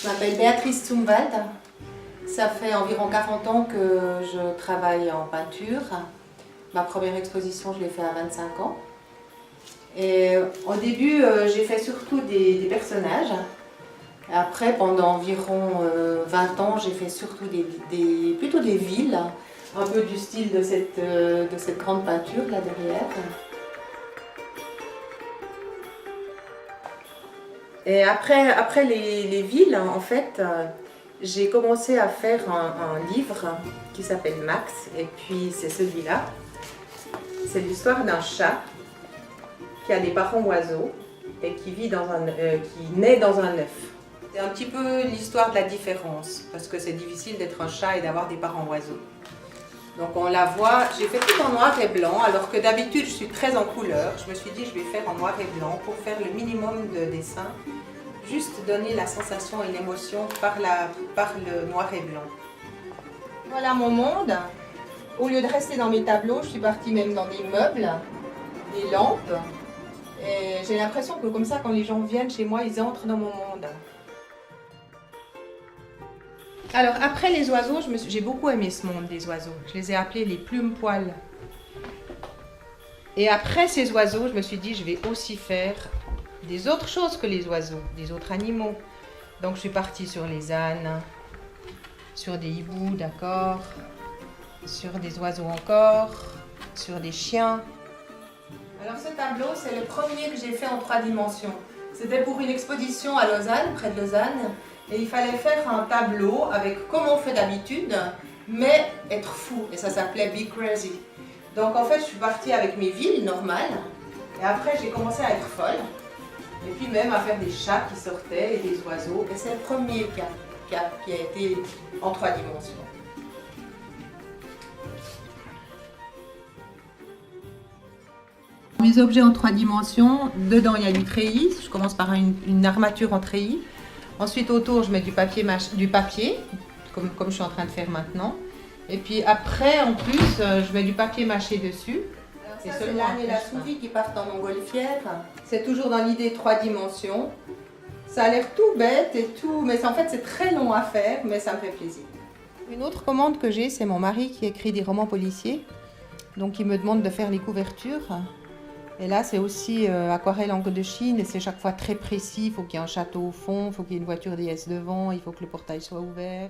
m'appelle Béatrice Zumwald. Ça fait environ 40 ans que je travaille en peinture. Ma première exposition, je l'ai fait à 25 ans. Et au début, j'ai fait surtout des personnages. Après, pendant environ 20 ans, j'ai fait surtout plutôt des villes, un peu du style de cette grande peinture là derrière. Et après les villes, en fait, j'ai commencé à faire un livre qui s'appelle Max, et puis c'est celui-là. C'est l'histoire d'un chat qui a des parents oiseaux et qui naît dans un œuf. C'est un petit peu l'histoire de la différence, parce que c'est difficile d'être un chat et d'avoir des parents oiseaux. Donc on la voit, j'ai fait tout en noir et blanc, alors que d'habitude je suis très en couleur. Je me suis dit je vais faire en noir et blanc pour faire le minimum de dessin, juste donner la sensation et l'émotion par le noir et blanc. Voilà mon monde. Au lieu de rester dans mes tableaux, je suis partie même dans des meubles, des lampes. Et j'ai l'impression que comme ça, quand les gens viennent chez moi, ils entrent dans mon monde. Alors après les oiseaux, j'ai beaucoup aimé ce monde des oiseaux. Je les ai appelés les plumes-poils. Et après ces oiseaux, je me suis dit je vais aussi faire des autres choses que les oiseaux, des autres animaux. Donc je suis partie sur les ânes, sur des hiboux, d'accord, sur des oiseaux encore, sur des chiens. Alors ce tableau, c'est le premier que j'ai fait en 3 dimensions. C'était pour une exposition à Lausanne, près de Lausanne. Et il fallait faire un tableau avec comme on fait d'habitude, mais être fou. Et ça s'appelait Be Crazy. Donc en fait, je suis partie avec mes villes normales. Et après, j'ai commencé à être folle. Et puis même à faire des chats qui sortaient et des oiseaux. Et c'est le premier qui a été en 3 dimensions. Mes objets en 3 dimensions, dedans il y a du treillis. Je commence par une armature en treillis. Ensuite, autour, je mets du papier, comme je suis en train de faire maintenant. Et puis après, en plus, je mets du papier mâché dessus. C'est l'âne et la souris qui partent en montgolfière. C'est toujours dans l'idée 3 dimensions. Ça a l'air tout bête et tout, mais en fait, c'est très long à faire, mais ça me fait plaisir. Une autre commande que j'ai, c'est mon mari qui écrit des romans policiers. Donc, il me demande de faire les couvertures. Et là, c'est aussi aquarelle encre de Chine et c'est chaque fois très précis. Il faut qu'il y ait un château au fond, il faut qu'il y ait une voiture DS devant, il faut que le portail soit ouvert.